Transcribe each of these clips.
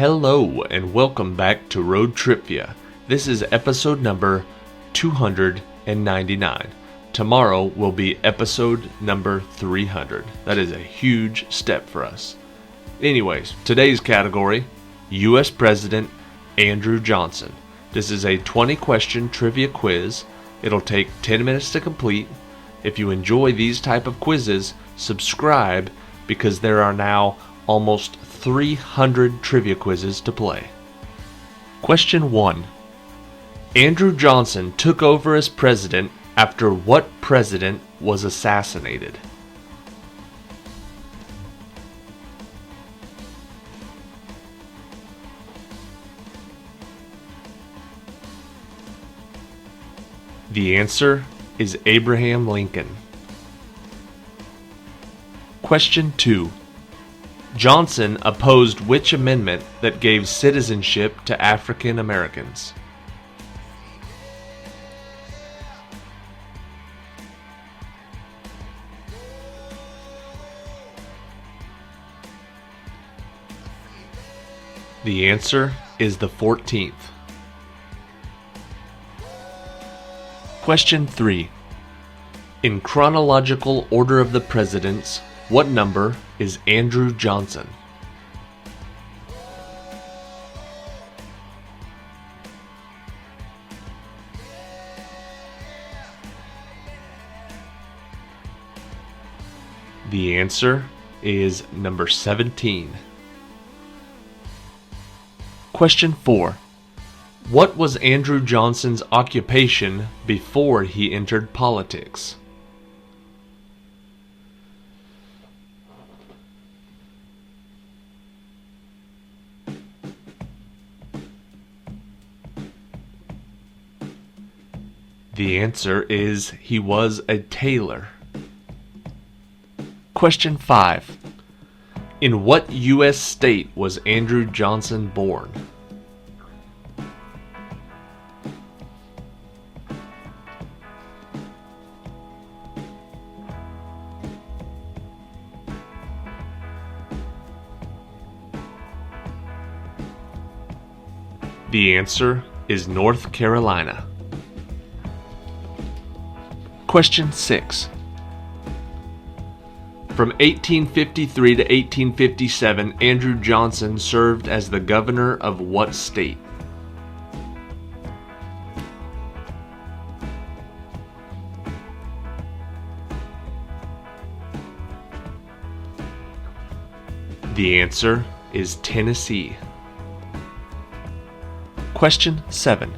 Hello and welcome back to Road TRIpVIA. This is episode number 299. Tomorrow will be episode number 300. That is a huge step for us. Anyways, today's category, U.S. President Andrew Johnson. This is a 20-question trivia quiz. It'll take 10 minutes to complete. If you enjoy these type of quizzes, subscribe because there are now almost 300 trivia quizzes to play. Question 1. Andrew Johnson took over as president after what president was assassinated? The answer is Abraham Lincoln. Question 2. Johnson opposed which amendment that gave citizenship to African Americans? The answer is the 14th. Question 3. In chronological order of the presidents, what number is Andrew Johnson? The answer is number 17. Question 4. What was Andrew Johnson's occupation before he entered politics? The answer is he was a tailor. Question 5. In what U.S. state was Andrew Johnson born? The answer is North Carolina. Question 6. From 1853 to 1857, Andrew Johnson served as the governor of what state? The answer is Tennessee. Question 7.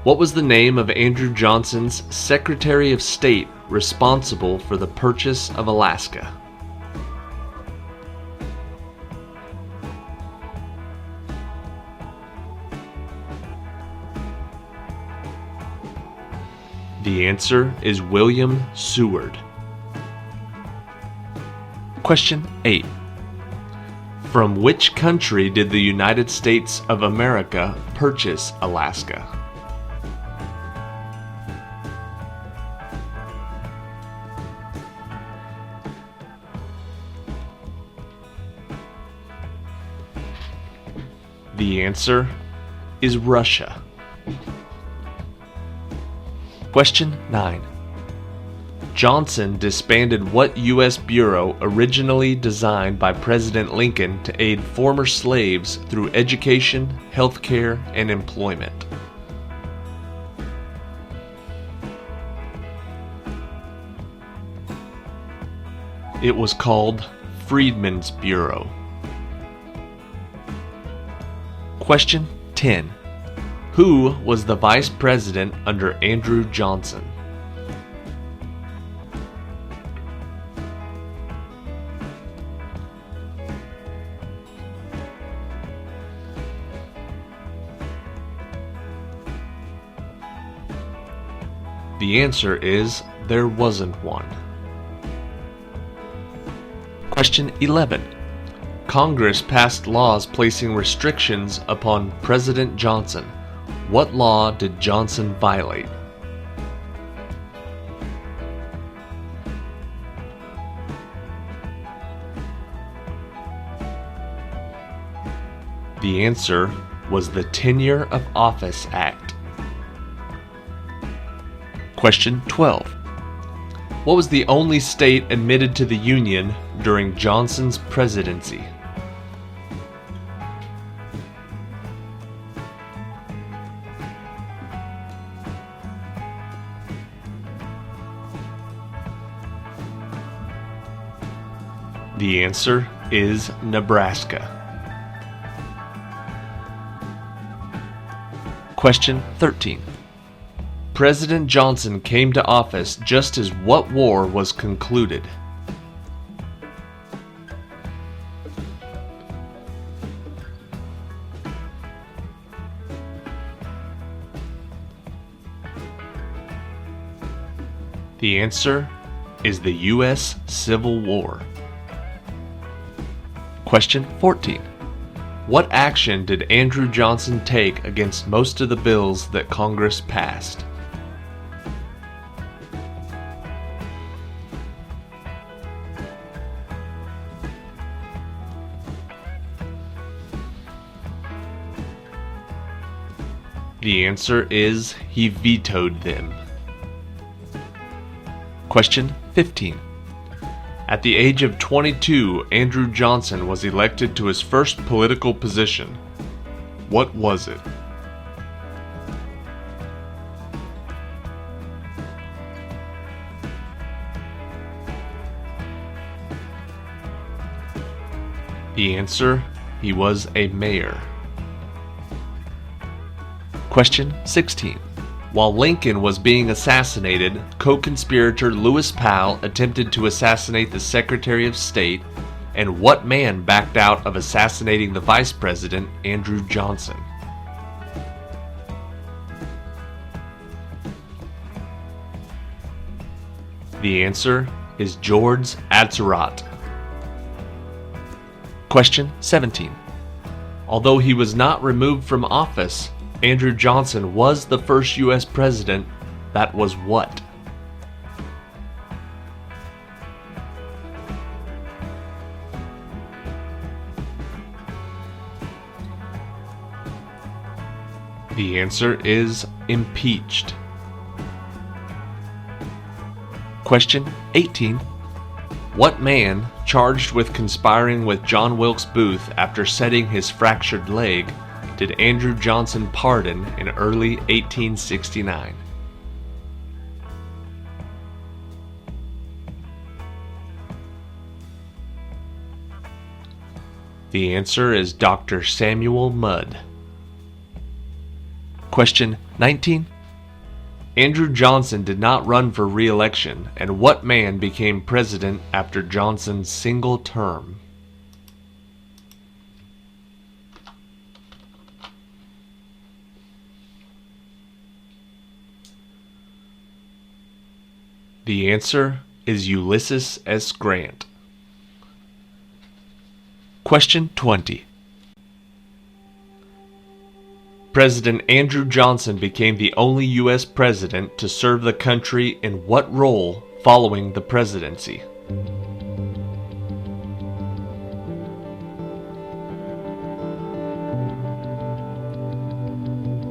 What was the name of Andrew Johnson's Secretary of State responsible for the purchase of Alaska? The answer is William Seward. Question 8. From which country did the United States of America purchase Alaska? The answer is Russia. Question 9. Johnson disbanded what U.S. bureau originally designed by President Lincoln to aid former slaves through education, healthcare, and employment? It was called Freedmen's Bureau. Question 10. Who was the vice president under Andrew Johnson? The answer is there wasn't one. Question 11. Congress passed laws placing restrictions upon President Johnson. What law did Johnson violate? The answer was the Tenure of Office Act. Question 12. What was the only state admitted to the Union during Johnson's presidency? The answer is Nebraska. Question 13. President Johnson came to office just as what war was concluded? The answer is the U.S. Civil War. Question 14. What action did Andrew Johnson take against most of the bills that Congress passed? The answer is he vetoed them. Question 15. At the age of 22, Andrew Johnson was elected to his first political position. What was it? The answer, he was a mayor. Question 16. While Lincoln was being assassinated, co-conspirator Lewis Powell attempted to assassinate the Secretary of State, and what man backed out of assassinating the Vice President, Andrew Johnson? The answer is George Atzerodt. Question 17. Although he was not removed from office, Andrew Johnson was the first U.S. president that was what? The answer is impeached. Question 18. What man, charged with conspiring with John Wilkes Booth after setting his fractured leg, did Andrew Johnson pardon in early 1869? The answer is Dr. Samuel Mudd. Question 19. Andrew Johnson did not run for re-election, and what man became president after Johnson's single term? The answer is Ulysses S. Grant. Question 20. President Andrew Johnson became the only U.S. president to serve the country in what role following the presidency?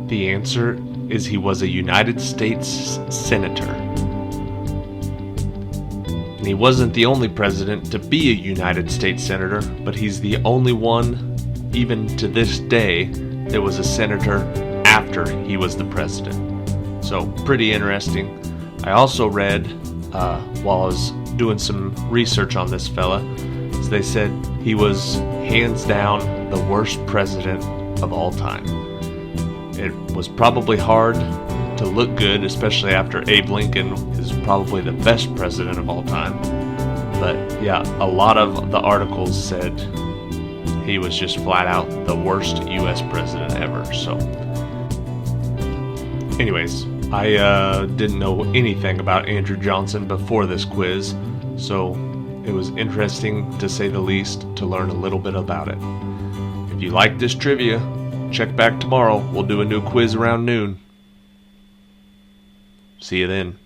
The answer is he was a United States Senator. And he wasn't the only president to be a United States Senator, but he's the only one, even to this day, that was a senator after he was the president. So, pretty interesting. I also read, while I was doing some research on this fella, is they said he was hands down the worst president of all time. It was probably hard to look good, especially after Abe Lincoln is probably the best president of all time. But yeah, a lot of the articles said he was just flat out the worst U.S. president ever. So anyways, I didn't know anything about Andrew Johnson before this quiz, so it was interesting, to say the least, to learn a little bit about it. If you like this trivia, check back tomorrow. We'll do a new quiz around noon. See you then.